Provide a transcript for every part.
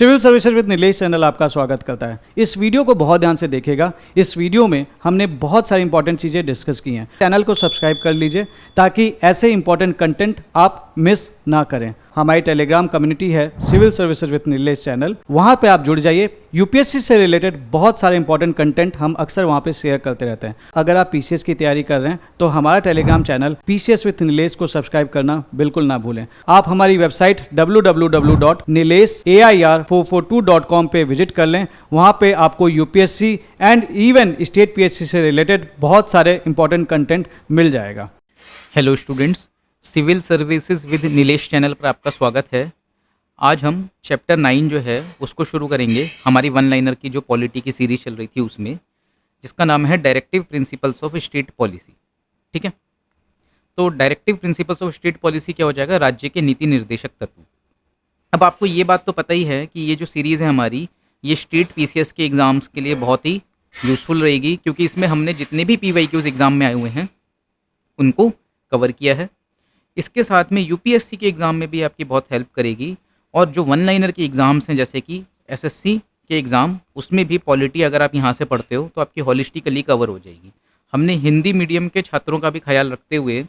Civil services with Nilesh channel आपका स्वागत करता है। इस वीडियो को बहुत ध्यान से देखिएगा। इस वीडियो में हमने बहुत सारी इंपॉर्टेंट चीज़ें डिस्कस की हैं। चैनल को सब्सक्राइब कर लीजिए ताकि ऐसे इंपॉर्टेंट कंटेंट आप मिस ना करें। हमारी टेलीग्राम कम्युनिटी है civil services with Nilesh channel, वहाँ पे आप जुड़ जाइए। यूपीएससी से रिलेटेड बहुत सारे इंपॉर्टेंट कंटेंट हम अक्सर वहाँ पे शेयर करते रहते हैं। अगर आप पीसीएस की तैयारी कर रहे हैं तो हमारा Telegram channel PCS with Nilesh को सब्सक्राइब करना बिल्कुल ना भूलें। आप हमारी वेबसाइट www.nilesh.air442.com पे विजिट कर लें। वहाँ पे आपको UPSC and even state PSC से रिलेटेड बहुत सारे इंपॉर्टेंट कंटेंट मिल जाएगा। Hello students, civil services with Nilesh channel पर आपका स्वागत है। आज हम चैप्टर 9 जो है उसको शुरू करेंगे। हमारी वन लाइनर की जो पॉलिटी की सीरीज चल रही थी उसमें, जिसका नाम है directive principles of state policy. ठीक है, तो directive principles of state policy क्या हो जाएगा? राज्य के नीति निर्देशक तत्व। अब आपको ये बात तो पता ही है कि ये जो सीरीज़ है हमारी, ये स्टेट पीसीएस के एग्ज़ाम्स के लिए बहुत ही यूज़फुल रहेगी, क्योंकि इसमें हमने जितने भी पीवाईक्यूज़ एग्ज़ाम में आए हुए हैं उनको कवर किया है। इसके साथ में यूपीएससी के एग्ज़ाम में भी आपकी बहुत हेल्प करेगी, और जो वन लाइनर के एग्ज़ाम्स हैं जैसे कि एसएससी के एग्ज़ाम, उसमें भी पॉलिटी अगर आप यहाँ से पढ़ते हो तो आपकी हॉलिस्टिकली कवर हो जाएगी। हमने हिंदी मीडियम के छात्रों का भी ख्याल रखते हुए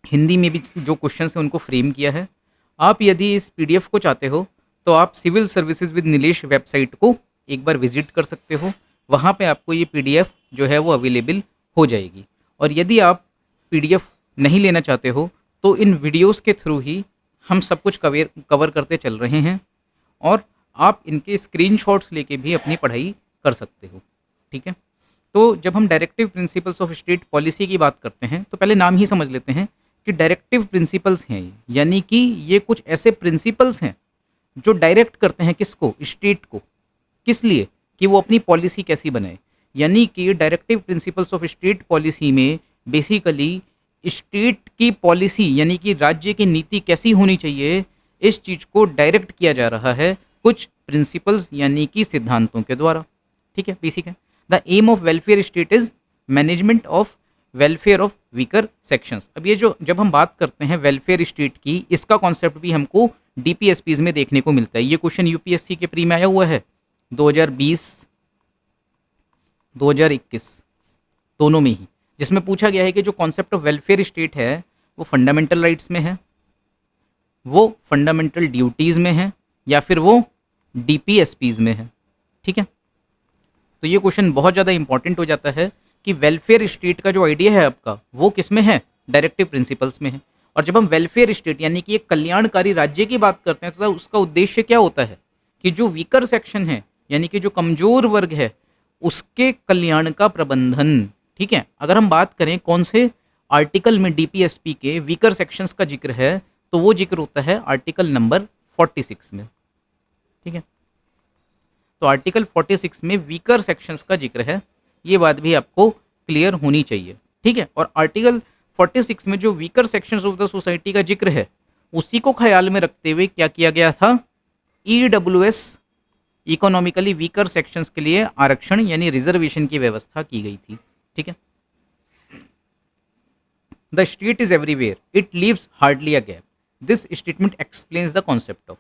हिंदी में भी जो क्वेश्चंस हैं उनको फ्रेम किया है। आप यदि इस पीडीएफ को चाहते हो तो आप civil services with Nilesh website को एक बार विजिट कर सकते हो। वहाँ पे आपको ये पीडीएफ जो है वो अवेलेबल हो जाएगी। और यदि आप पीडीएफ नहीं लेना चाहते हो तो इन वीडियोस के थ्रू ही हम सब कुछ कवर करते चल रहे हैं, और आप इनके स्क्रीनशॉट्स लेके भी अपनी पढ़ाई कर सकते हो। ठीक है, तो जब हम directive principles of state policy की बात करते हैं तो पहले नाम ही समझ लेते हैं कि डायरेक्टिव प्रिंसिपल्स हैं, यानी कि ये कुछ ऐसे प्रिंसिपल्स हैं जो डायरेक्ट करते हैं किसको? स्टेट को। किस लिए? कि वो अपनी पॉलिसी कैसी बनाए। यानी कि directive principles of state policy में बेसिकली स्टेट की पॉलिसी यानी कि राज्य की नीति कैसी होनी चाहिए, इस चीज़ को डायरेक्ट किया जा रहा है कुछ प्रिंसिपल्स यानी कि सिद्धांतों के द्वारा। ठीक है, बेसिक है। The aim of welfare state is management of welfare of weaker sections. अब ये जो जब हम बात करते हैं वेलफेयर स्टेट की, इसका कॉन्सेप्ट भी हमको डीपीएसपीज में देखने को मिलता है। ये क्वेश्चन यूपीएससी के प्री में आया हुआ है 2020 2021 दोनों में ही, जिसमें पूछा गया है कि जो कॉन्सेप्ट ऑफ वेलफेयर स्टेट है वो फंडामेंटल राइट्स में है, वो फंडामेंटल ड्यूटीज़ में है, या फिर वो डीपीएसपीज में है। ठीक है, तो ये क्वेश्चन बहुत ज़्यादा इंपॉर्टेंट हो जाता है कि वेलफेयर स्टेट का जो आइडिया है आपका वो किस में है? डायरेक्टिव प्रिंसिपल्स में है। और जब हम वेलफेयर स्टेट यानी कि एक कल्याणकारी राज्य की बात करते हैं तो उसका उद्देश्य क्या होता है कि जो वीकर सेक्शन है यानी कि जो कमजोर वर्ग है उसके कल्याण का प्रबंधन। ठीक है, अगर हम बात करें कौन से आर्टिकल में डीपीएसपी के वीकर सेक्शंस का जिक्र है, तो वो जिक्र होता है आर्टिकल नंबर 46 में। ठीक है, तो आर्टिकल 46 में वीकर सेक्शंस का जिक्र है, ये बात भी आपको क्लियर होनी चाहिए। ठीक है, और आर्टिकल 46 में जो weaker sections of the society का जिक्र है, उसी को ख्याल में रखते हुए क्या किया गया था? ईडब्ल्यूएस इकोनॉमिकली वीकर सेक्शंस के लिए आरक्षण यानी रिजर्वेशन की व्यवस्था की गई थी। ठीक है, the state is everywhere, it leaves hardly a gap. This statement explains the concept of.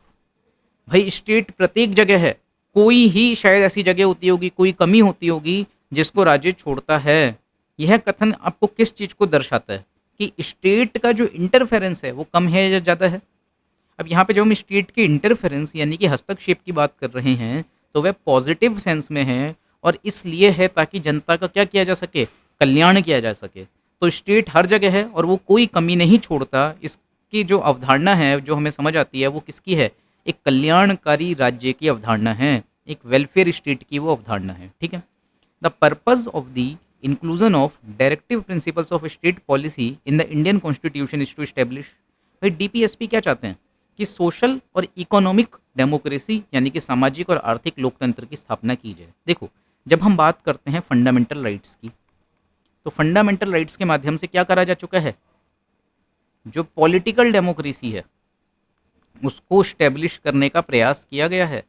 भाई स्टेट प्रत्येक जगह है, कोई ही शायद ऐसी जगह होती होगी, कोई कमी होती होगी जिसको राज्य छोड़ता है। यह कथन आपको किस चीज़ को दर्शाता है कि स्टेट का जो इंटरफेरेंस है वो कम है या ज़्यादा है? अब यहाँ पे जब हम स्टेट के इंटरफेरेंस यानी कि हस्तक्षेप की बात कर रहे हैं तो वह पॉजिटिव सेंस में है, और इसलिए है ताकि जनता का क्या किया जा सके? कल्याण किया जा सके। तो स्टेट हर जगह है और वो कोई कमी नहीं छोड़ता। इसकी जो अवधारणा है जो हमें समझ आती है वो किसकी है? एक कल्याणकारी राज्य की अवधारणा है, एक वेलफेयर स्टेट की वो अवधारणा है। ठीक है, the purpose of the inclusion of directive principles of state policy in the Indian constitution is to establish. भाई डीपीएसपी क्या चाहते हैं कि सोशल और इकोनॉमिक डेमोक्रेसी यानी कि सामाजिक और आर्थिक लोकतंत्र की स्थापना की जाए। देखो, जब हम बात करते हैं फंडामेंटल राइट्स की, तो फंडामेंटल राइट्स के माध्यम से क्या करा जा चुका है? जो पॉलिटिकल डेमोक्रेसी है उसको स्टैब्लिश करने का प्रयास किया गया है।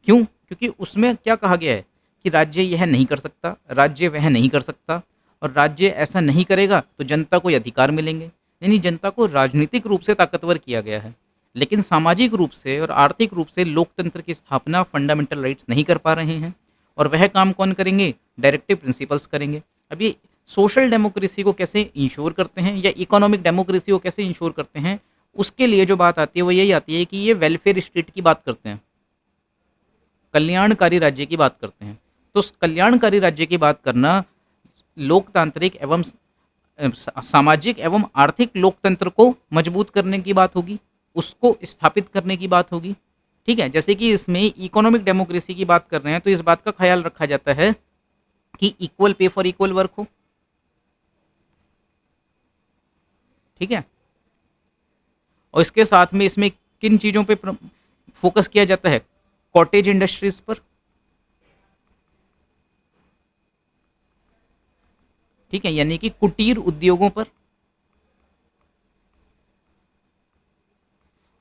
क्यों? क्योंकि उसमें क्या कहा गया है कि राज्य यह नहीं कर सकता, राज्य वह नहीं कर सकता, और राज्य ऐसा नहीं करेगा तो जनता को ये अधिकार मिलेंगे। यानी जनता को राजनीतिक रूप से ताकतवर किया गया है। लेकिन सामाजिक रूप से और आर्थिक रूप से लोकतंत्र की स्थापना फंडामेंटल राइट्स नहीं कर पा रहे हैं। और वह काम कौन करेंगे? डायरेक्टिव प्रिंसिपल्स करेंगे। अब ये सोशल डेमोक्रेसी को कैसे इंश्योर करते हैं या इकोनॉमिक डेमोक्रेसी को कैसे इंश्योर करते हैं, उसके लिए जो बात आती है वो यही आती है कि ये वेलफेयर स्टेट की बात करते हैं, कल्याणकारी राज्य की बात करते हैं। तो उस कल्याणकारी राज्य की बात करना लोकतांत्रिक एवं सामाजिक एवं आर्थिक लोकतंत्र को मजबूत करने की बात होगी, उसको स्थापित करने की बात होगी। ठीक है, जैसे कि इसमें इकोनॉमिक डेमोक्रेसी की बात कर रहे हैं तो इस बात का ख्याल रखा जाता है कि equal pay for equal work हो। ठीक है, और इसके साथ में इसमें किन चीज़ों पे फोकस किया जाता है? कॉटेज इंडस्ट्रीज पर। ठीक है, यानी कि कुटीर उद्योगों पर।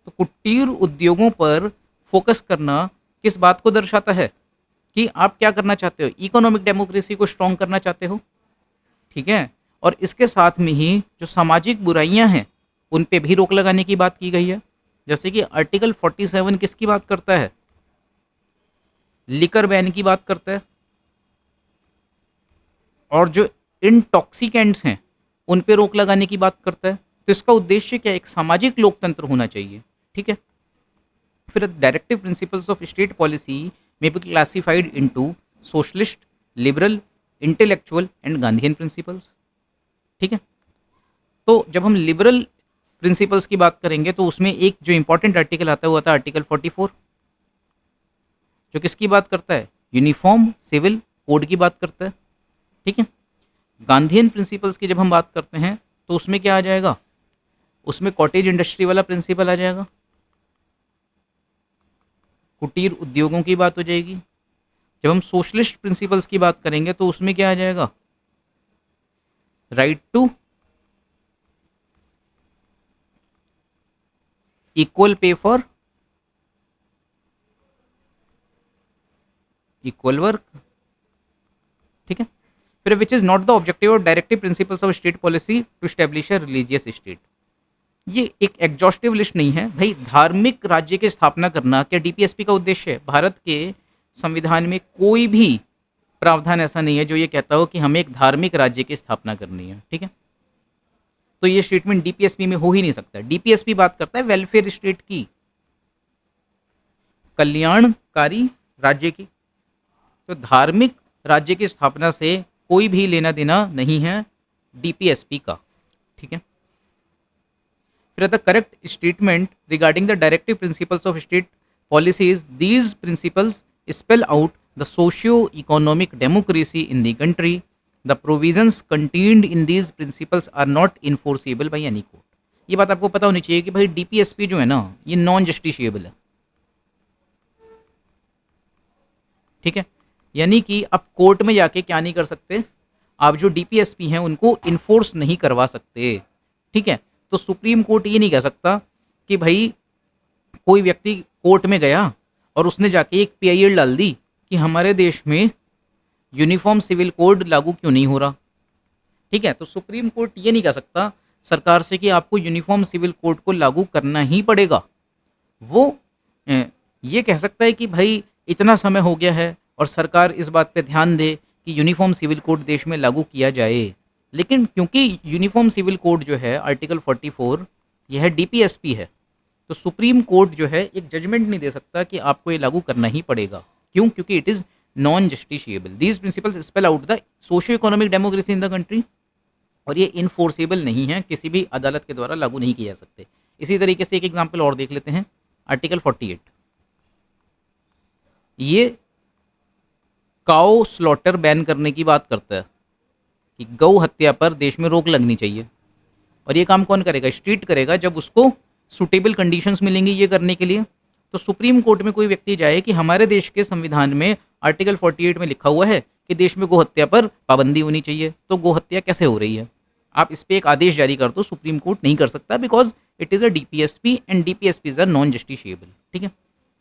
तो कुटीर उद्योगों पर फोकस करना किस बात को दर्शाता है कि आप क्या करना चाहते हो? इकोनॉमिक डेमोक्रेसी को स्ट्रॉन्ग करना चाहते हो। ठीक है, और इसके साथ में ही जो सामाजिक बुराइयां हैं उन पे भी रोक लगाने की बात की गई है। जैसे कि आर्टिकल 47 किसकी बात करता है? लिकर बैन की बात करता है। और जो इंटॉक्सिकेंट्स हैं उन पे रोक लगाने की बात करता है। तो इसका उद्देश्य क्या है? एक सामाजिक लोकतंत्र होना चाहिए। ठीक है, फिर directive principles of state policy में be classified into socialist, liberal, intellectual and Gandhian principles. ठीक है, तो जब हम लिबरल प्रिंसिपल्स की बात करेंगे तो उसमें एक जो इंपॉर्टेंट आर्टिकल आता है वो आता है आर्टिकल 44, जो किसकी बात करता है? यूनिफॉर्म सिविल कोड की बात करता है। ठीक है, गांधीयन प्रिंसिपल्स की जब हम बात करते हैं तो उसमें क्या आ जाएगा? उसमें कॉटेज इंडस्ट्री वाला प्रिंसिपल आ जाएगा, कुटीर उद्योगों की बात हो जाएगी। जब हम सोशलिस्ट प्रिंसिपल्स की बात करेंगे तो उसमें क्या आ जाएगा? Right to equal pay for equal work. ठीक है, फिर which is not the objective और directive principles of state policy to establish a religious state. ये एक एग्जॉस्टिव लिस्ट नहीं है भाई। धार्मिक राज्य की स्थापना करना क्या डीपीएसपी का उद्देश्य है? भारत के संविधान में कोई भी प्रावधान ऐसा नहीं है जो ये कहता हो कि हमें एक धार्मिक राज्य की स्थापना करनी है। ठीक है, तो ये स्टेटमेंट डीपीएसपी में हो ही नहीं सकता। डीपीएसपी बात करता है वेलफेयर स्टेट की, कल्याणकारी राज्य की। तो धार्मिक राज्य की स्थापना से कोई भी लेना देना नहीं है डीपीएसपी का। ठीक है, फिर the correct statement regarding the directive principles of state policies, these principles spell out the socio economic democracy in the country. The provisions contained in these principles are not enforceable by any court. ये बात आपको पता होनी चाहिए कि भाई DPSP जो है ना ये नॉन जस्टिशिएबल है। ठीक है, यानी कि आप कोर्ट में जाके क्या नहीं कर सकते? आप जो डीपीएसपी हैं उनको इन्फोर्स नहीं करवा सकते। ठीक है, तो सुप्रीम कोर्ट ये नहीं कह सकता कि भाई कोई व्यक्ति कोर्ट में गया और उसने जाके एक पीआईएल डाल दी कि हमारे देश में यूनिफॉर्म सिविल कोड लागू क्यों नहीं हो रहा। ठीक है, तो सुप्रीम कोर्ट ये नहीं कह सकता सरकार से कि आपको यूनिफॉर्म सिविल कोड को लागू करना ही पड़ेगा। वो ये कह सकता है कि भाई इतना समय हो गया है और सरकार इस बात पे ध्यान दे कि यूनिफॉर्म सिविल कोड देश में लागू किया जाए। लेकिन क्योंकि यूनिफॉर्म सिविल कोड जो है आर्टिकल 44 यह डीपीएसपी है, तो सुप्रीम कोर्ट जो है एक जजमेंट नहीं दे सकता कि आपको ये लागू करना ही पड़ेगा। क्यों? क्योंकि it is non justiciable. These principles spell out the socio economic democracy in the country, और ये इनफोर्सेबल नहीं है, किसी भी अदालत के द्वारा लागू नहीं किए जा सकते। इसी तरीके से एक एग्जाम्पल और देख लेते हैं, आर्टिकल 48। ये काउ स्लॉटर बैन करने की बात करता है कि गौ हत्या पर देश में रोक लगनी चाहिए। और ये काम कौन करेगा? स्टेट करेगा, जब उसको सुटेबल कंडीशंस मिलेंगी ये करने के लिए। तो सुप्रीम कोर्ट में कोई व्यक्ति जाए कि हमारे देश के संविधान में आर्टिकल 48 में लिखा हुआ है कि देश में गौ हत्या पर पाबंदी होनी चाहिए, तो गौ हत्या कैसे हो रही है? आप इस पर एक आदेश जारी कर दो, सुप्रीम कोर्ट नहीं कर सकता, because it is a DPSP and DPSP is a non justiciable. ठीक है,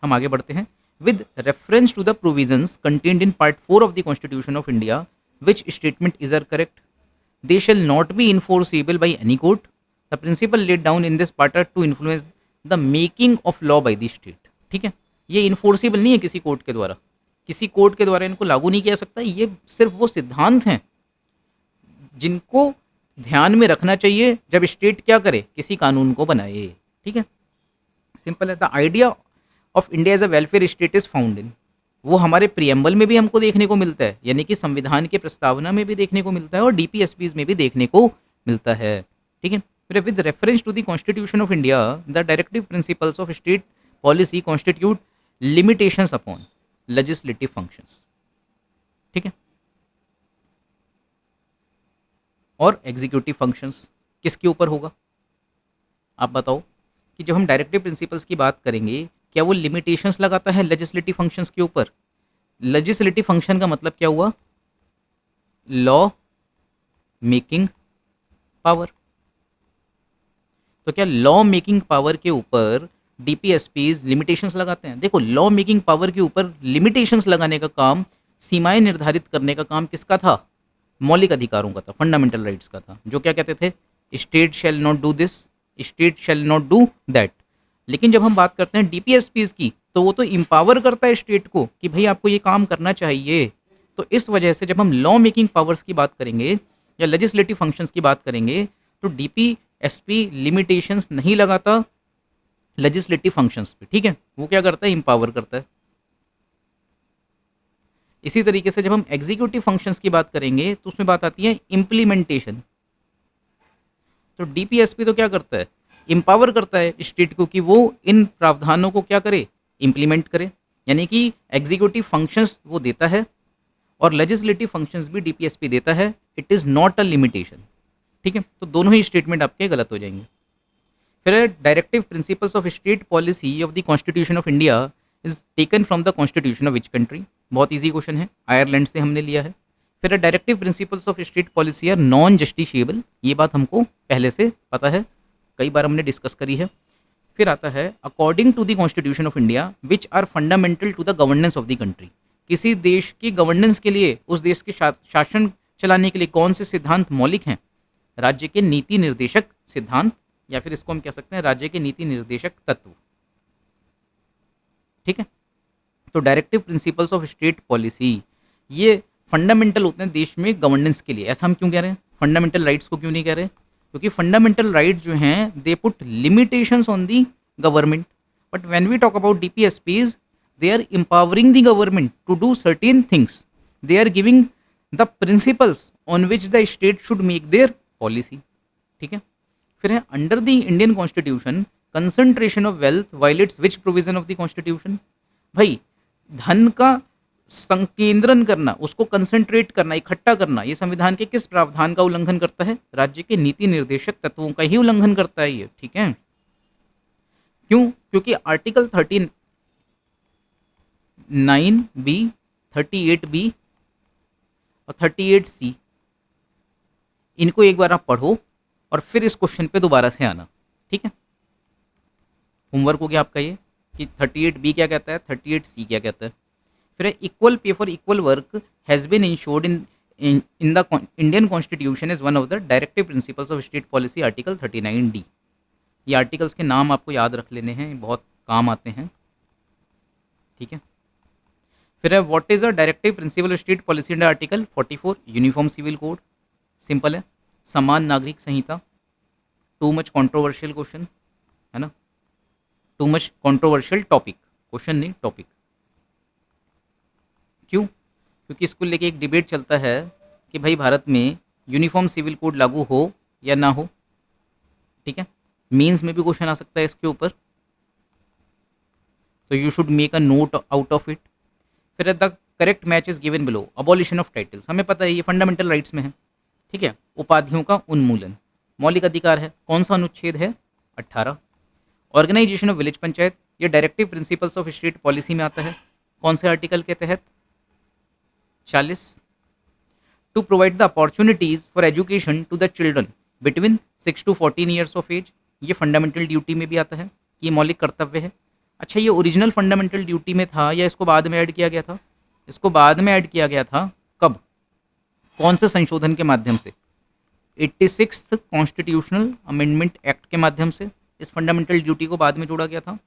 हम आगे बढ़ते हैं। With reference to the provisions contained in Part 4 of the Constitution of India, which statement is correct? They shall not be enforceable by any court. The principle laid down in this part are to influence the making of law by the state. ठीक है, ये enforceable नहीं है किसी court के द्वारा, किसी court के द्वारा इनको लागू नहीं किया जा सकता। ये सिर्फ वो सिद्धांत हैं जिनको ध्यान में रखना चाहिए जब स्टेट क्या करे, किसी कानून को बनाए। ठीक है, सिंपल है। The idea of India as a welfare state is found in, वो हमारे प्रियम्बल में भी हमको देखने को मिलता है, यानी कि संविधान की प्रस्तावना में भी देखने को मिलता है और डीपीएसपीज में भी देखने को मिलता है। ठीक है, फिर with reference to the constitution of India the directive principles of state policy constitute limitations upon legislative functions. ठीक है, और एग्जीक्यूटिव फंक्शंस किसके ऊपर होगा? आप बताओ कि जब हम डायरेक्टिव प्रिंसिपल्स की बात करेंगे, क्या वो लिमिटेशंस लगाता है लेजिस्लेटिव फंक्शंस के ऊपर? लेजिस्लेटिव फंक्शन का मतलब क्या हुआ? Law making power. तो क्या लॉ मेकिंग पावर के ऊपर डीपीएसपीज लिमिटेशंस लगाते हैं? देखो, लॉ मेकिंग पावर के ऊपर लिमिटेशंस लगाने का काम, सीमाएं निर्धारित करने का काम किसका था? मौलिक अधिकारों का था, फंडामेंटल राइट्स का था, जो क्या कहते थे? State shall not do this, state shall not do that. लेकिन जब हम बात करते हैं डीपीएसपीज की, तो वो तो इम्पावर करता है स्टेट को कि भाई आपको ये काम करना चाहिए। तो इस वजह से जब हम लॉ मेकिंग पावर्स की बात करेंगे या लेजिस्लेटिव फंक्शंस की बात करेंगे, तो डीपीएसपी लिमिटेशंस नहीं लगाता लेजिस्लेटिव फंक्शंस पे। ठीक है, वो क्या करता है? इम्पावर करता है। इसी तरीके से जब हम एग्जीक्यूटिव फंक्शंस की बात करेंगे, तो उसमें बात आती है इम्प्लीमेंटेशन। तो डीपीएसपी तो क्या करता है? इम्पावर करता है स्टेट को कि वो इन प्रावधानों को क्या करे? इम्प्लीमेंट करे। यानी कि एग्जीक्यूटिव फंक्शंस वो देता है और लेजिस्लेटिव फंक्शंस भी डीपीएसपी देता है। It is not a limitation. ठीक है, तो दोनों ही स्टेटमेंट आपके गलत हो जाएंगे। फिर directive principles of state policy of the constitution of India is taken from the constitution of which country? बहुत ईजी क्वेश्चन है, आयरलैंड से हमने लिया है। फिर directive principles of state policy are non justiciable, ये बात हमको पहले से पता है, कई बार हमने डिस्कस करी है। फिर आता है according to the constitution of India which are fundamental to the governance of the country. किसी देश की गवर्नेंस के लिए, उस देश के शासन चलाने के लिए कौन से सिद्धांत मौलिक हैं? राज्य के नीति निर्देशक सिद्धांत, या फिर इसको हम कह सकते हैं राज्य के नीति निर्देशक तत्व। ठीक है, तो directive principles of state policy ये फंडामेंटल होते हैं देश में गवर्नेंस के लिए। ऐसा हम क्यों कह रहे हैं? फंडामेंटल राइट्स को क्यों नहीं कह रहे? क्योंकि फंडामेंटल राइट जो हैं they put limitations on the government, but when we talk about DPSPs they are empowering the government to do certain things, they are giving the principles on which the state should make their policy. ठीक है, फिर है under the Indian constitution concentration of wealth violates which provision of the constitution? भाई, धन का संकेंद्रण करना, उसको कंसंट्रेट करना, इकट्ठा करना, ये संविधान के किस प्रावधान का उल्लंघन करता है? राज्य के नीति निर्देशक तत्वों का ही उल्लंघन करता है ये। ठीक है, क्यों? क्योंकि आर्टिकल 39B, 38B और 38C, इनको एक बार आप पढ़ो और फिर इस क्वेश्चन पे दोबारा से आना। ठीक है, होमवर्क हो गया आपका ये कि 38B क्या कहता है, 38C क्या कहता है। फिर equal pay for equal work has been ensured in the Indian constitution is one of the directive principles of state policy, article 39D। ये आर्टिकल्स के नाम आपको याद रख लेने हैं, बहुत काम आते हैं। ठीक है, फिर है what is a directive principle of state policy under article 44 uniform civil code? Simple है, समान नागरिक संहिता। टू मच कॉन्ट्रोवर्शियल क्वेश्चन है ना, too much controversial topic, question नहीं टॉपिक। क्यों? क्योंकि इसको लेके एक डिबेट चलता है कि भाई भारत में यूनिफॉर्म सिविल कोड लागू हो या ना हो। ठीक है, मेंस में भी क्वेश्चन आ सकता है इसके ऊपर, तो you should make a note out of it. फिर the correct match is given below, abolition of titles, हमें पता है ये फंडामेंटल राइट्स में है। ठीक है, उपाधियों का उन्मूलन मौलिक अधिकार है, कौन सा अनुच्छेद है? 18। ऑर्गेनाइजेशन ऑफ विलेज पंचायत, ये directive principles of state policy में आता है, कौन से आर्टिकल के तहत? 40। To provide the opportunities for education to the children between 6 to 14 years of age, ये फंडामेंटल ड्यूटी में भी आता है कि ये मौलिक कर्तव्य है। अच्छा, ये ओरिजिनल फंडामेंटल ड्यूटी में था या इसको बाद में ऐड किया गया था? इसको बाद में ऐड किया गया था। कब? कौन से संशोधन के माध्यम से? 86th कॉन्स्टिट्यूशनल अमेंडमेंट एक्ट के माध्यम से। इस फंडामेंटल ड्यूटी को बाद में जोड़ा गया था।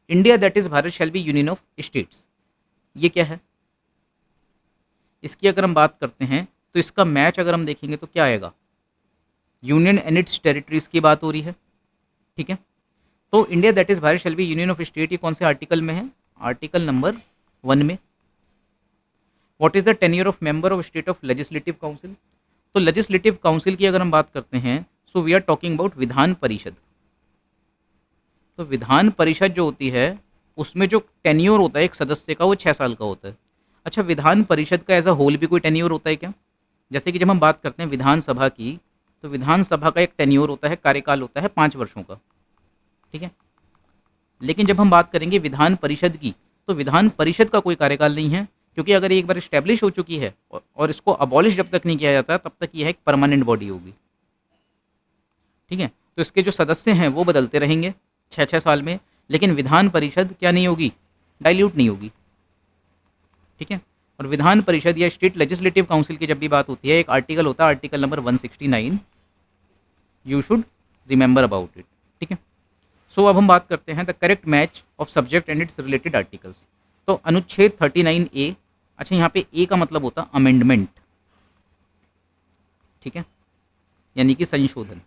India that is Bharat shall be union of states, ये क्या है? इसकी अगर हम बात करते हैं तो इसका मैच अगर हम देखेंगे तो क्या आएगा? यूनियन एंड इट्स टेरिटरीज की बात हो रही है, ठीक है। तो India that is Bharat shall be union of state, ये कौन से आर्टिकल में है? आर्टिकल नंबर 1 में। What is the tenure of member of state of legislative council? तो लेजिस्लेटिव काउंसिल की अगर हम बात करते हैं so we are talking about Vidhan Parishad. तो विधान परिषद जो होती है उसमें जो टेन्योर होता है एक सदस्य का वो 6 साल का होता है। अच्छा, विधान परिषद का एज अ होल भी कोई टेन्योर होता है क्या? जैसे कि जब हम बात करते हैं विधानसभा की, तो विधानसभा का एक टेन्योर होता है, कार्यकाल होता है 5 वर्षों का, ठीक है। लेकिन जब हम बात करेंगे विधान परिषद की, तो विधान परिषद का कोई कार्यकाल नहीं है, क्योंकि अगर ये एक बार इस्टेब्लिश हो चुकी है और इसको अबॉलिश जब तक नहीं किया जाता तब तक यह एक परमानेंट बॉडी होगी, ठीक है। तो इसके जो सदस्य हैं वो बदलते रहेंगे 6-6 साल में, लेकिन विधान परिषद क्या नहीं होगी? डाइल्यूट नहीं होगी, ठीक है। और विधान परिषद या स्टेट लेजिस्लेटिव काउंसिल की जब भी बात होती है, एक आर्टिकल होता है, article number 169, you should remember about it, ठीक है। सो अब हम बात करते हैं the correct match of subject and it's related articles. तो अनुच्छेद 39A, अच्छा यहाँ पे ए का मतलब होता है अमेंडमेंट, ठीक है, यानी कि संशोधन,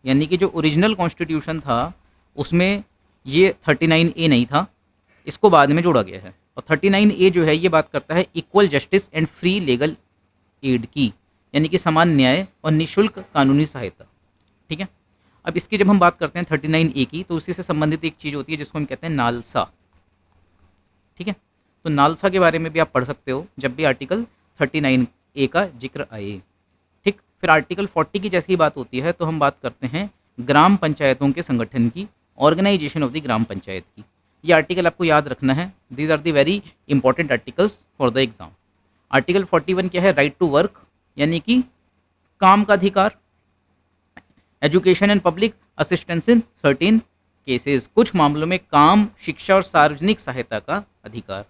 यानी कि जो ओरिजिनल कॉन्स्टिट्यूशन था उसमें ये 39A नहीं था, इसको बाद में जोड़ा गया है। और 39A जो है ये बात करता है equal justice and free legal add की, यानी कि समान न्याय और निःशुल्क कानूनी सहायता, ठीक है। अब इसकी जब हम बात करते हैं 39A की, तो उसी से संबंधित एक चीज़ होती है जिसको हम कहते हैं नालसा, ठीक है। तो नालसा के बारे में भी आप पढ़ सकते हो जब भी आर्टिकल 39A का जिक्र आए, ठीक। फिर आर्टिकल 40 की जैसी बात होती है तो हम बात करते हैं ग्राम पंचायतों के संगठन की, organisation of the Gram Panchayat की। ये आर्टिकल आपको याद रखना है, these are the very important articles for the exam. Article 41 क्या है? राइट टू वर्क, यानी कि काम का अधिकार, education and public assistance in certain cases, कुछ मामलों में काम, शिक्षा और सार्वजनिक सहायता का अधिकार।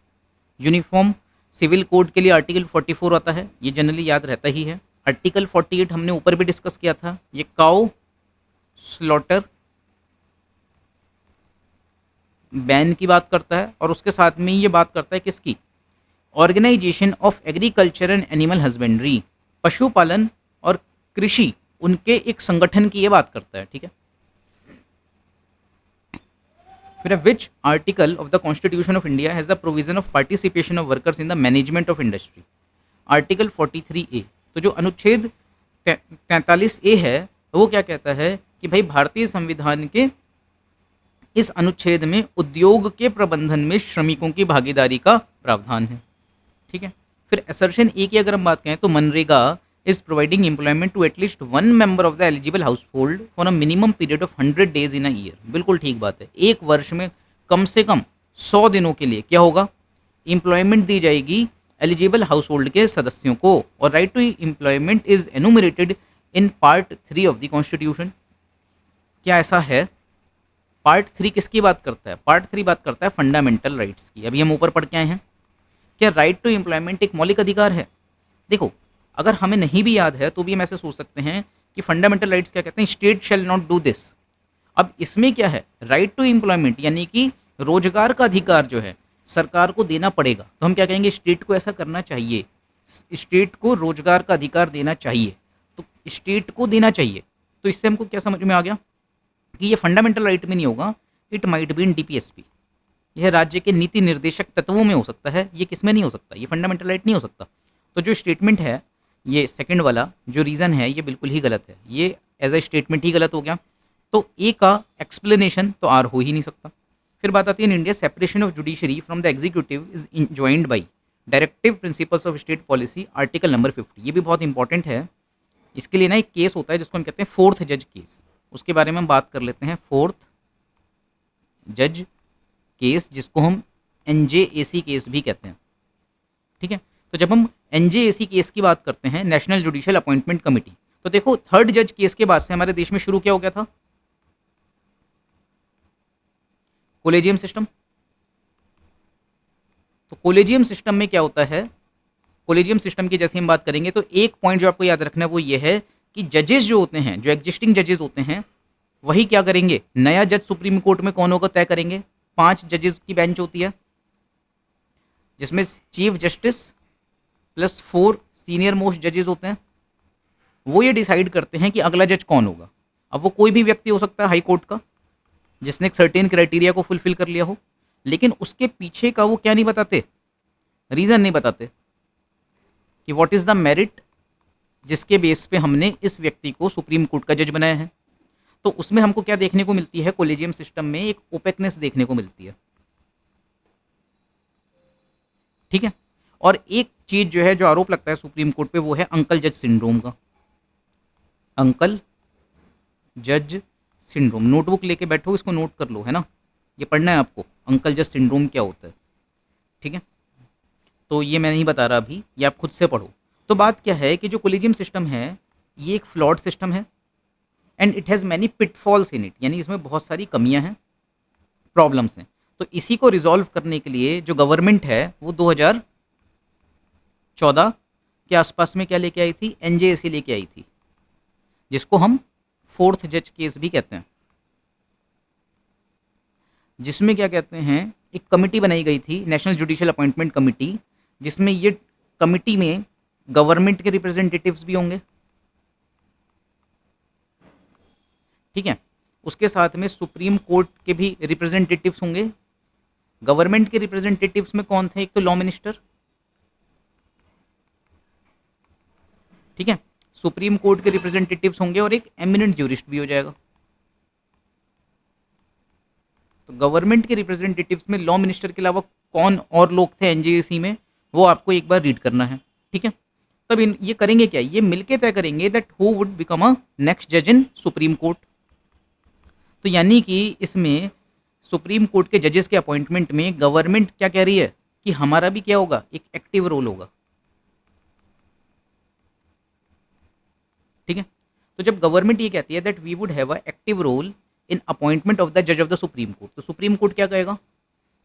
यूनिफॉर्म सिविल कोड के लिए आर्टिकल 44 आता है, ये जनरली याद रहता ही है। आर्टिकल 48 हमने ऊपर भी डिस्कस किया था, ये काउ स्लॉटर बैन की बात करता है, और उसके साथ में ये बात करता है किसकी? Organisation of agriculture and animal husbandry, पशुपालन और कृषि, उनके एक संगठन की ये बात करता है, ठीक है। फिर which article of the constitution of India has the provision of participation of workers in the management of industry? Article 43A। तो जो अनुच्छेद 43A है वो क्या कहता है कि भाई भारतीय संविधान के इस अनुच्छेद में उद्योग के प्रबंधन में श्रमिकों की भागीदारी का प्रावधान है, ठीक है। फिर असर्शन ए की अगर हम बात करें तो MNREGA is providing employment to at least 1 member of the eligible household for a minimum period of 100 days in a year. बिल्कुल ठीक बात है, एक वर्ष में कम से कम 100 दिनों के लिए क्या होगा? एम्प्लॉयमेंट दी जाएगी एलिजिबल हाउस होल्ड के सदस्यों को। और right to employment is enumerated in part 3 of the constitution. क्या ऐसा है? पार्ट 3 किसकी बात करता है? पार्ट 3 बात करता है फंडामेंटल राइट्स की। अभी हम ऊपर पढ़ के आए हैं। क्या राइट टू एम्प्लॉयमेंट एक मौलिक अधिकार है? देखो, अगर हमें नहीं भी याद है तो भी हम ऐसे सोच सकते हैं कि फंडामेंटल राइट्स क्या कहते हैं? State shall not do this. अब इसमें क्या है? राइट टू एम्प्लॉयमेंट यानी कि रोजगार का अधिकार जो है सरकार को देना पड़ेगा। तो हम क्या कहेंगे? स्टेट को ऐसा करना चाहिए, स्टेट को रोजगार का अधिकार देना चाहिए, तो स्टेट को देना चाहिए। तो इससे हमको क्या समझ में आ गया कि ये फंडामेंटल राइट में नहीं होगा, it might be in DPSP. यह राज्य के नीति निर्देशक तत्वों में हो सकता है, ये किस में नहीं हो सकता, ये फंडामेंटल राइट नहीं हो सकता। तो जो स्टेटमेंट है ये सेकंड वाला जो रीज़न है ये बिल्कुल ही गलत है, ये एज ए स्टेटमेंट ही गलत हो गया। तो ए का एक्सप्लेनेशन तो आर हो ही नहीं सकता। फिर बात आती है in India separation of judiciary from the executive is enjoined by directive principles of state policy, article number 50। ये भी बहुत इंपॉर्टेंट है। इसके लिए ना एक केस होता है जिसको हम कहते हैं फोर्थ जज केस, उसके बारे में हम बात कर लेते हैं। फोर्थ जज केस जिसको हम एनजेएसी केस भी कहते हैं, ठीक है। तो जब हम एनजेएसी केस की बात करते हैं, नेशनल जुडिशियल अपॉइंटमेंट कमेटी, तो देखो थर्ड जज केस के बाद से हमारे देश में शुरू क्या हो गया था? Collegium system. तो कोलेजियम सिस्टम में क्या होता है? कोलेजियम सिस्टम की जैसे हम बात करेंगे तो एक पॉइंट जो आपको याद रखना है वो ये है कि जजेस जो होते हैं, जो एग्जिस्टिंग जजेस होते हैं, वही क्या करेंगे, नया जज सुप्रीम कोर्ट में कौन होगा तय करेंगे। 5 जजेस की बेंच होती है, जिसमें chief justice plus 4 senior most जजेस होते हैं। वो ये डिसाइड करते हैं कि अगला जज कौन होगा। अब वो कोई भी व्यक्ति हो सकता है हाई कोर्ट का, जिसने एक सर्टेन क्राइटेरिया को फुलफिल कर लिया हो, लेकिन उसके पीछे का वो क्या नहीं बताते, रीज़न नहीं बताते कि व्हाट इज़ द मेरिट जिसके बेस पे हमने इस व्यक्ति को सुप्रीम कोर्ट का जज बनाया है। तो उसमें हमको क्या देखने को मिलती है, कोलेजियम सिस्टम में एक ओपेकनेस देखने को मिलती है। ठीक है। और एक चीज जो है, जो आरोप लगता है सुप्रीम कोर्ट पे, वो है अंकल जज सिंड्रोम का। अंकल जज सिंड्रोम, नोटबुक लेके बैठो, इसको नोट कर लो, है ना, ये पढ़ना है आपको, अंकल जज सिंड्रोम क्या होता है। ठीक है, तो ये मैं नहीं बता रहा अभी, ये आप खुद से पढ़ो। तो बात क्या है कि जो कोलिजियम सिस्टम है ये एक फ्लॉड सिस्टम है and it has many pitfalls in it, यानी इसमें बहुत सारी कमियां हैं, प्रॉब्लम्स हैं। तो इसी को रिजॉल्व करने के लिए जो गवर्नमेंट है वो 2014 के आसपास में क्या लेके आई थी, एनजेएसी लेके आई थी, जिसको हम 4th जज केस भी कहते हैं। जिसमें क्या कहते हैं, एक कमिटी बनाई गई थी, नेशनल जुडिशियल अपॉइंटमेंट कमिटी, जिसमें ये कमिटी में गवर्नमेंट के रिप्रेजेंटेटिव्स भी होंगे। ठीक है, उसके साथ में सुप्रीम कोर्ट के भी रिप्रेजेंटेटिव्स होंगे। गवर्नमेंट के रिप्रेजेंटेटिव्स में कौन थे, एक तो लॉ मिनिस्टर, ठीक है, सुप्रीम कोर्ट के रिप्रेजेंटेटिव्स होंगे और एक एमिनेंट ज्यूरिस्ट भी हो जाएगा। तो गवर्नमेंट के रिप्रेजेंटेटिव्स में लॉ मिनिस्टर के अलावा कौन और लोग थे एनजेएसी में, वो आपको एक बार रीड करना है। ठीक है, तब ये करेंगे क्या, ये मिलके तय करेंगे that who would become a next जज इन सुप्रीम कोर्ट। तो यानी कि इसमें सुप्रीम कोर्ट के जजेस के अपॉइंटमेंट में गवर्नमेंट क्या कह रही है कि हमारा भी क्या होगा, एक एक्टिव रोल होगा। ठीक है, तो जब गवर्नमेंट ये कहती है that we would have a active role in appointment of the जज ऑफ द सुप्रीम कोर्ट, तो सुप्रीम कोर्ट क्या कहेगा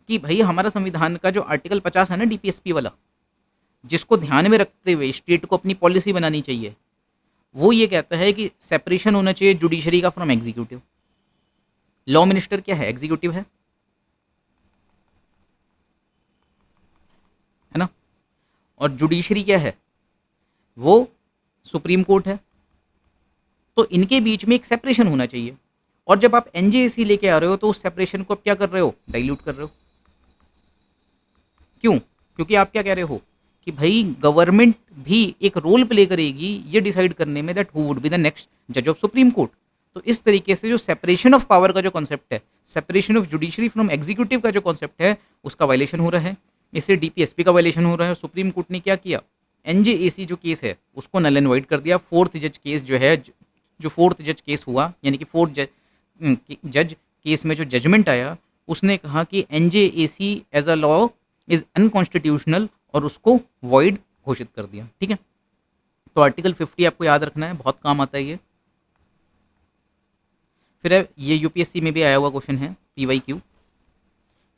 कि भाई हमारा संविधान का जो आर्टिकल 50 है ना, डीपीएसपी वाला, जिसको ध्यान में रखते हुए स्टेट को अपनी पॉलिसी बनानी चाहिए, वो ये कहता है कि सेपरेशन होना चाहिए जुडिशरी का फ्रॉम एग्जीक्यूटिव। लॉ मिनिस्टर क्या है, एग्जीक्यूटिव है ना, और जुडिशरी क्या है, वो सुप्रीम कोर्ट है। तो इनके बीच में एक सेपरेशन होना चाहिए। और जब आप एनजेएसी लेके आ रहे हो तो उस सेपरेशन को आप क्या कर रहे हो, डाइल्यूट कर रहे हो। क्यों, क्योंकि आप क्या कह रहे हो कि भाई गवर्नमेंट भी एक रोल प्ले करेगी ये डिसाइड करने में that who would be the next जज ऑफ सुप्रीम कोर्ट। तो इस तरीके से जो सेपरेशन ऑफ पावर का जो कॉन्सेप्ट है, separation of judiciary from executive का जो कॉन्सेप्ट है, उसका वायलेशन हो रहा है। इससे डीपीएसपी का वायलेशन हो रहा है। और सुप्रीम कोर्ट ने क्या किया, एनजेएसी जो केस है उसको नल एंड वाइड कर दिया। 4th जज केस जो है, जो 4th जज केस हुआ, यानी कि 4th जज केस में जो जजमेंट आया, उसने कहा कि NJAC as a law is unconstitutional और उसको वॉइड घोषित कर दिया। ठीक है, तो आर्टिकल 50 आपको याद रखना है, बहुत काम आता है ये। फिर है, ये यूपीएससी में भी आया हुआ क्वेश्चन है, पीवाईक्यू।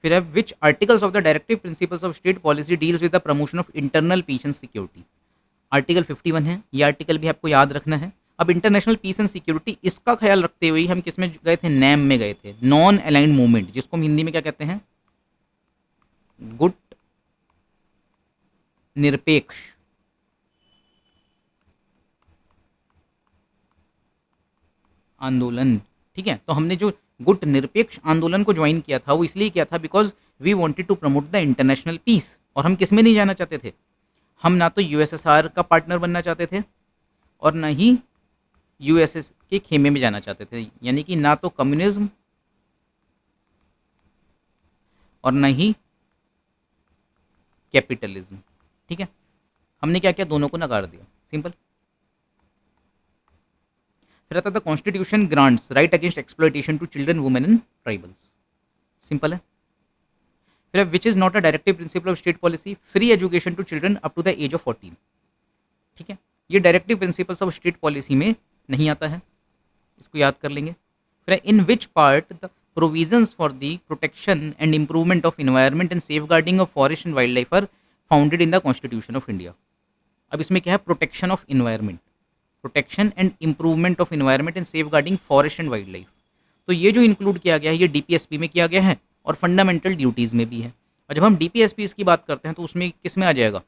फिर है, which articles of the directive principles of state policy deals with the promotion of internal peace and security. Article 51 है, ये आर्टिकल भी आपको याद रखना है। अब इंटरनेशनल पीस एंड सिक्योरिटी, इसका ख्याल रखते हुए हम किस में गए थे, नैम में गए थे, नॉन अलाइंड मूवमेंट, जिसको हम हिंदी में क्या कहते हैं, गुट निरपेक्ष आंदोलन। ठीक है, तो हमने जो गुट निरपेक्ष आंदोलन को ज्वाइन किया था वो इसलिए किया था because we wanted to promote the international peace. और हम किस में नहीं जाना चाहते थे, हम ना तो यूएसएसआर का पार्टनर बनना चाहते थे और ना ही यूएसएस के खेमे में जाना चाहते थे, यानी कि ना तो कम्युनिज्म और ना ही कैपिटलिज्म। ठीक है, हमने क्या किया, दोनों को नकार दिया, सिंपल। फिर आता था constitution grants right against exploitation to children, women and tribals, simple है। फिर which is not a directive principle of state policy, free education to children up to the age of 14। ठीक है, ये directive principles of state policy में नहीं आता है, इसको याद कर लेंगे। फिर in which part the provisions for the protection and improvement of environment and safeguarding of forest and wildlife are founded in the constitution of India. अब इसमें क्या है, protection of environment, protection and improvement of environment and safeguarding forest and wildlife. तो ये जो include किया गया है ये डीपीएसपी में किया गया है और फंडामेंटल ड्यूटीज़ में भी है। और जब हम डीपीएसपी की बात करते हैं तो उसमें किस में आ जाएगा,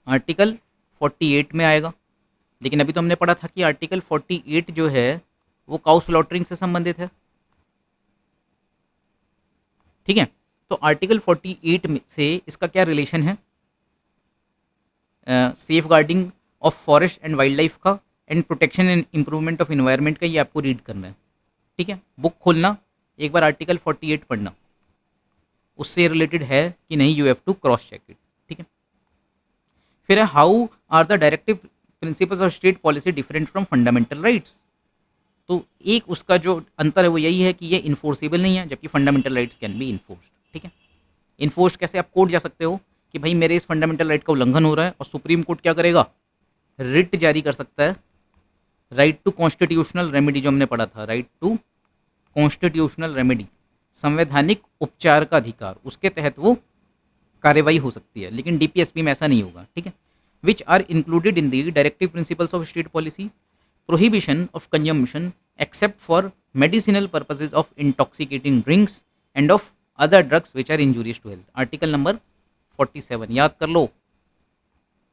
आर्टिकल 48 में आएगा। लेकिन अभी तो हमने पढ़ा था कि आर्टिकल 48 जो है वो काउ स्लॉटरिंग से संबंधित है, ठीक है। तो आर्टिकल 48 में से इसका क्या रिलेशन है, safeguarding of forest and wildlife का and protection and improvement of environment का, ये आपको रीड करना है, ठीक है। बुक खोलना, एक बार आर्टिकल 48 पढ़ना, उससे रिलेटेड है कि नहीं, you have to cross check it, ठीक है। फिर है how are the directive principles of state policy different from fundamental rights. तो एक उसका जो अंतर है वो यही है कि ये इन्फोर्सेबल नहीं है, जबकि fundamental rights can be enforced, ठीक है। इन्फोर्स्ड कैसे, आप कोर्ट जा सकते हो कि भाई मेरे इस फंडामेंटल राइट का उल्लंघन हो रहा है, और सुप्रीम कोर्ट क्या करेगा, रिट जारी कर सकता है, राइट टू कॉन्स्टिट्यूशनल रेमेडी जो हमने पढ़ा था, राइट टू कॉन्स्टिट्यूशनल रेमेडी, संवैधानिक उपचार का अधिकार, उसके तहत वो कार्रवाई हो सकती है। लेकिन डीपीएसपी में ऐसा नहीं होगा, ठीक है। Which are included in the directive principles of state policy, prohibition of consumption except for medicinal purposes of intoxicating drinks and of other drugs which are injurious to health. Article number 47 याद कर लो,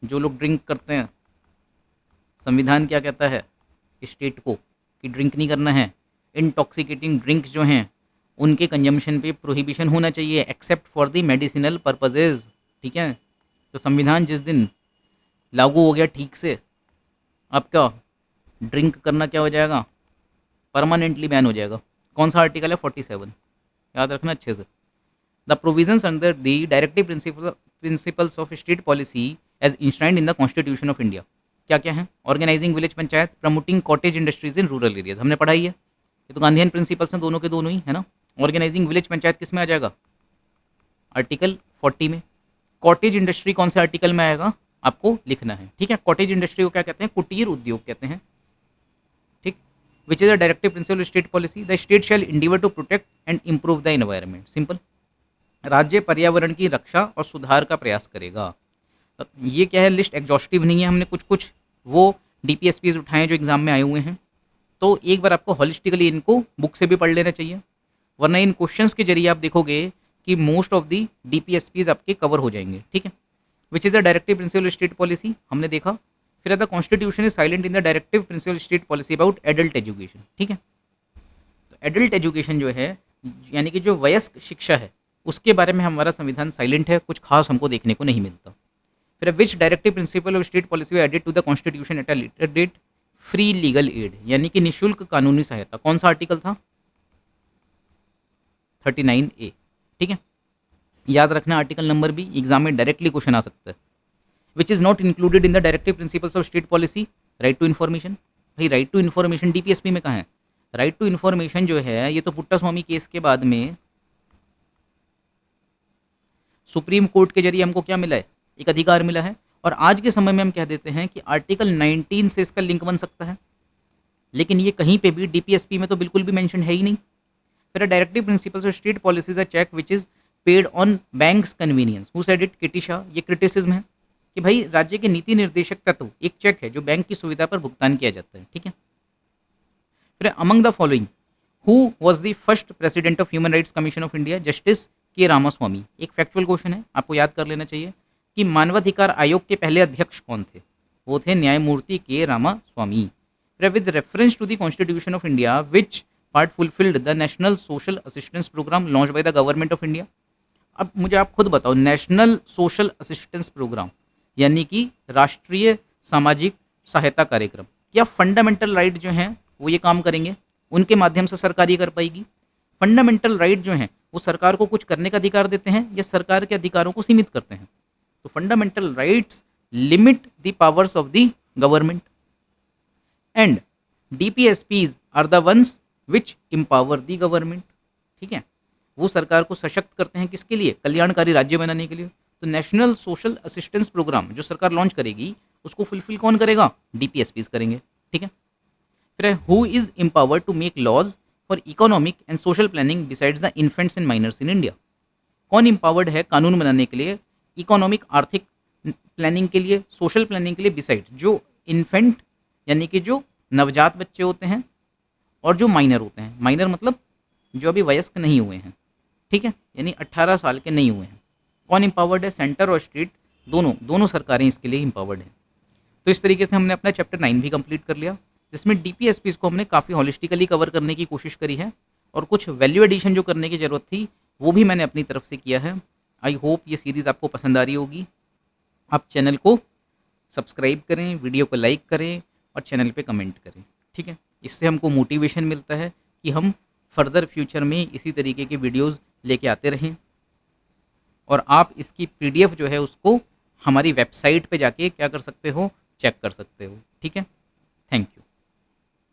जो लोग drink करते हैं, संविधान क्या कहता है स्टेट को कि ड्रिंक नहीं करना है। इंटॉक्सिकेटिंग ड्रिंक्स जो हैं उनके कंजम्पशन पे प्रोहिबिशन होना चाहिए, except for the medicinal purposes, ठीक है। तो संविधान जिस दिन लागू हो गया ठीक से, आपका ड्रिंक करना क्या हो जाएगा, परमानेंटली बैन हो जाएगा। कौन सा आर्टिकल है, 47, याद रखना अच्छे से। The provisions under the directive principles of state policy as enshrined in the constitution of India क्या क्या है, organising village panchayat, promoting cottage industries in rural areas, हमने पढ़ाई है, ये तो गांधीयन प्रिंसिपल्स हैं दोनों के दोनों ही, है ना। ऑर्गेनाइजिंग विलेज पंचायत किस में आ जाएगा, आर्टिकल 40 में। कॉटेज इंडस्ट्री कौन से आर्टिकल में आएगा, आपको लिखना है, ठीक है। कॉटेज इंडस्ट्री को क्या कहते हैं, कुटीर उद्योग कहते हैं, ठीक। Which is the directive principle state policy, the state shall endeavour to protect and improve the environment, simple. राज्य पर्यावरण की रक्षा और सुधार का प्रयास करेगा। ये क्या है, लिस्ट एग्जॉस्टिव नहीं है, हमने कुछ कुछ वो डीपीएसपीज उठाए जो एग्जाम में आए हुए हैं, तो एक बार आपको हॉलिस्टिकली इनको बुक से भी पढ़ लेना चाहिए, वरना इन क्वेश्चंस के जरिए आप देखोगे कि मोस्ट ऑफ दी डीपीएसपीज आपके कवर हो जाएंगे, ठीक है। Which is the directive principle state policy, हमने देखा। फिर the constitution is silent in the directive principle state policy about adult education, ठीक है। तो एडल्ट एजुकेशन जो है, यानी कि जो वयस्क शिक्षा है, उसके बारे में हमारा संविधान साइलेंट है, कुछ खास हमको देखने को नहीं मिलता। फिर which directive principle of state policy added to the constitution at a later date, free legal aid, यानी कि निःशुल्क कानूनी सहायता, कौन सा आर्टिकल था, 39A, ठीक है। याद रखना आर्टिकल नंबर भी, एग्जाम में डायरेक्टली क्वेश्चन आ सकता है। Which is not included in the directive principles of state policy, right to information. भाई राइट टू इन्फॉर्मेशन डीपीएसपी में कहाँ है, राइट टू इन्फॉर्मेशन जो है ये तो पुट्टा स्वामी केस के बाद में सुप्रीम कोर्ट के जरिए हमको क्या मिला है, एक अधिकार मिला है। और आज के समय में हम कह देते हैं कि आर्टिकल 19 से इसका लिंक बन सकता है, लेकिन ये कहीं पे भी डीपीएसपी में तो बिल्कुल भी मेंशन है ही नहीं। फिर directive principles of state policies a check which is paid on banks convenience, who said it, K T Shah. ये क्रिटिसिज्म है कि भाई राज्य के नीति निर्देशक तत्व एक चेक है जो बैंक की सुविधा पर भुगतान किया जाता है, ठीक है। फिर among the following who was the first president of human rights commission of India, justice के रामास्वामी। एक फैक्चुअल क्वेश्चन है, आपको याद कर लेना चाहिए कि मानवाधिकार आयोग के पहले अध्यक्ष कौन थे, वो थे न्यायमूर्ति K Ramaswamy. With reference to the constitution of India which part fulfilled the national social assistance programme launch by the government of India. अब मुझे आप खुद बताओ, नेशनल सोशल असिस्टेंस प्रोग्राम यानी कि राष्ट्रीय सामाजिक सहायता कार्यक्रम, क्या फंडामेंटल राइट जो हैं वो ये काम करेंगे, उनके माध्यम से सरकार ये कर पाएगी। फंडामेंटल राइट जो हैं वो सरकार को कुछ करने का अधिकार देते हैं या सरकार के अधिकारों को सीमित करते हैं। तो fundamental rights limit the powers of the government and DPSPs are the ones which empower the government, ठीक है। वो सरकार को सशक्त करते हैं, किसके लिए, कल्याणकारी राज्य बनाने के लिए। तो नेशनल सोशल असिस्टेंस प्रोग्राम जो सरकार लॉन्च करेगी उसको फुलफिल कौन करेगा, डीपीएसपीज करेंगे, ठीक है। फिर who is empowered to make laws for economic and social planning besides the infants and minors in India. कौन एम्पावर्ड है कानून बनाने के लिए, इकोनॉमिक आर्थिक प्लानिंग के लिए, सोशल प्लानिंग के लिए, बिसाइड्स जो इन्फेंट यानी कि जो नवजात बच्चे होते हैं और जो माइनर होते हैं, माइनर मतलब जो अभी वयस्क नहीं हुए हैं, ठीक है, यानी 18 साल के नहीं हुए हैं। कौन एम्पावर्ड है? सेंटर और स्टेट दोनों सरकारें इसके लिए एम्पावर्ड हैं। तो इस तरीके से हमने अपना चैप्टर 9 भी कंप्लीट कर लिया, जिसमें डीपीएसपीज़ को हमने काफ़ी हॉलिस्टिकली कवर करने की कोशिश करी है और कुछ वैल्यू एडिशन जो करने की ज़रूरत थी वो भी मैंने अपनी तरफ से किया है। आई होप ये सीरीज़ आपको पसंद आ रही होगी। आप चैनल को सब्सक्राइब करें, वीडियो को लाइक करें और चैनल पे कमेंट करें, ठीक है। इससे हमको मोटिवेशन मिलता है कि हम फर्दर फ्यूचर में इसी तरीके के वीडियोस लेके आते रहें। और आप इसकी पीडीएफ जो है उसको हमारी वेबसाइट पे जाके क्या कर सकते हो, चेक कर सकते हो, ठीक है। Thank you.